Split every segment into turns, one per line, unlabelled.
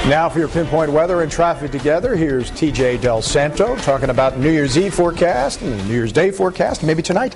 Now for your pinpoint weather and traffic together, here's TJ Del Santo talking about New Year's Eve forecast and New Year's Day forecast. Maybe tonight,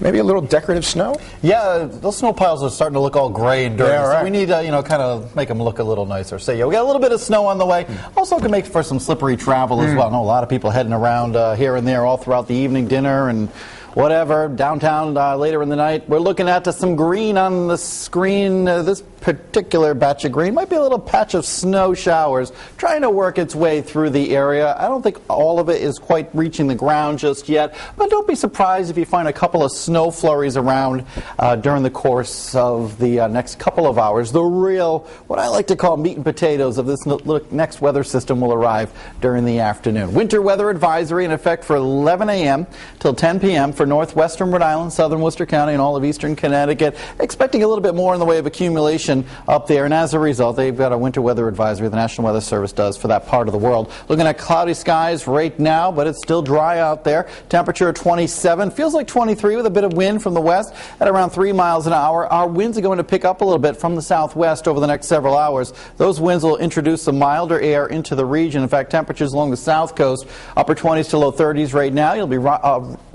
maybe a little decorative snow.
Yeah, those snow piles are starting to look all gray and dirty.
Yeah, right.
So we need to, kind of make them look a little nicer. So yeah, we got a little bit of snow on the way. Also can make for some slippery travel as well. I know a lot of people heading around here and there all throughout the evening, dinner and whatever, downtown later in the night. We're looking at some green on the screen. This particular batch of green might be a little patch of snow showers trying to work its way through the area. I don't think all of it is quite reaching the ground just yet, but don't be surprised if you find a couple of snow flurries around during the course of the next couple of hours. The real, what I like to call meat and potatoes of this next weather system will arrive during the afternoon. Winter weather advisory in effect for 11 a.m. till 10 p.m. for northwestern Rhode Island, southern Worcester County, and all of eastern Connecticut. Expecting a little bit more in the way of accumulation up there, and as a result, they've got a winter weather advisory, the National Weather Service does, for that part of the world. Looking at cloudy skies right now, but it's still dry out there. Temperature 27, feels like 23 with a bit of wind from the west at around 3 miles an hour. Our winds are going to pick up a little bit from the southwest over the next several hours. Those winds will introduce some milder air into the region. In fact, temperatures along the south coast, upper 20s to low 30s right now. You'll be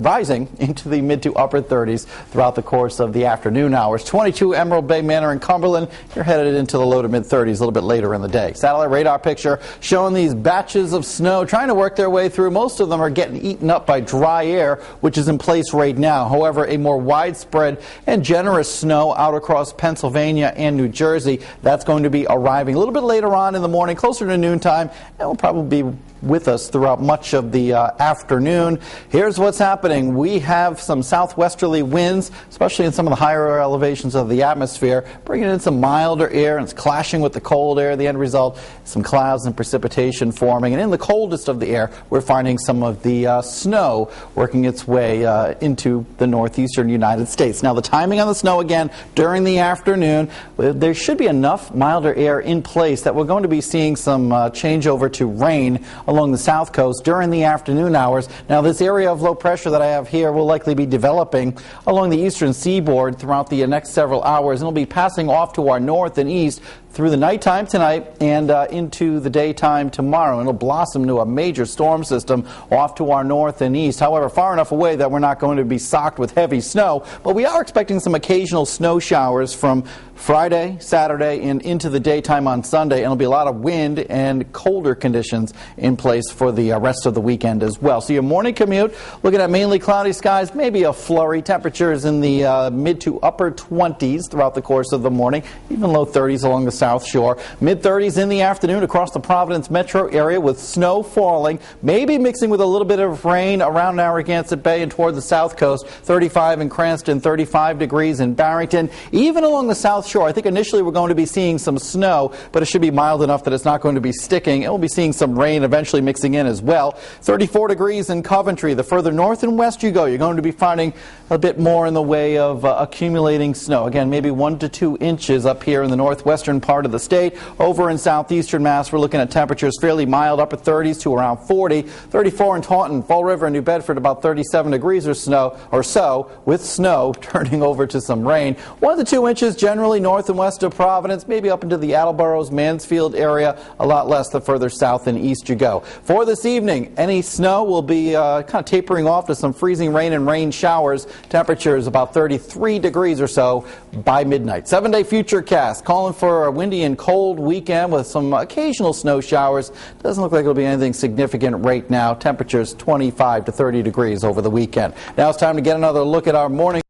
rising into the mid to upper 30s throughout the course of the afternoon hours. 22 Emerald Bay Manor and Cumberland. You're headed into the low to mid 30s a little bit later in the day. Satellite radar picture showing these batches of snow trying to work their way through. Most of them are getting eaten up by dry air, which is in place right now. However, a more widespread and generous snow out across Pennsylvania and New Jersey, that's going to be arriving a little bit later on in the morning, closer to noontime, and will probably be with us throughout much of the afternoon. Here's what's happening. We have some southwesterly winds, especially in some of the higher elevations of the atmosphere, bringing in some milder air, and it's clashing with the cold air. The end result, some clouds and precipitation forming. And in the coldest of the air, we're finding some of the snow working its way into the northeastern United States. Now, the timing on the snow, again, during the afternoon, there should be enough milder air in place that we're going to be seeing some changeover to rain along the south coast during the afternoon hours. Now, this area of low pressure that I have here will likely be developing along the eastern seaboard throughout the next several hours, and it'll be passing off to our north and east through the nighttime tonight and into the daytime tomorrow. And it'll blossom into a major storm system off to our north and east. However, far enough away that we're not going to be socked with heavy snow, but we are expecting some occasional snow showers from Friday, Saturday, and into the daytime on Sunday. And it'll be a lot of wind and colder conditions in place for the rest of the weekend as well. So your morning commute, looking at mainly cloudy skies, maybe a flurry. Temperatures in the mid to upper 20s throughout the course of the morning, even low 30s along the South Shore. Mid-30s in the afternoon across the Providence metro area with snow falling, maybe mixing with a little bit of rain around Narragansett Bay and toward the south coast. 35 in Cranston, 35 degrees in Barrington. Even along the South Shore, I think initially we're going to be seeing some snow, but it should be mild enough that it's not going to be sticking. And we'll be seeing some rain eventually mixing in as well. 34 degrees in Coventry. The further north and west you go, you're going to be finding a bit more in the way of accumulating snow. Again, maybe 1 to 2 inches up here in the northwestern part of the state. Over in southeastern Mass, we're looking at temperatures fairly mild, upper 30s to around 40. 34 in Taunton, Fall River, and New Bedford, about 37 degrees or so, with snow turning over to some rain. 1 to 2 inches generally north and west of Providence, maybe up into the Attleboro's, Mansfield area, a lot less the further south and east you go. For this evening, any snow will be kind of tapering off to some freezing rain and rain showers. Temperatures about 33 degrees or so by midnight. 7-day Futurecast calling for a windy and cold weekend with some occasional snow showers. Doesn't look like it'll be anything significant right now. Temperatures 25 to 30 degrees over the weekend. Now it's time to get another look at our morning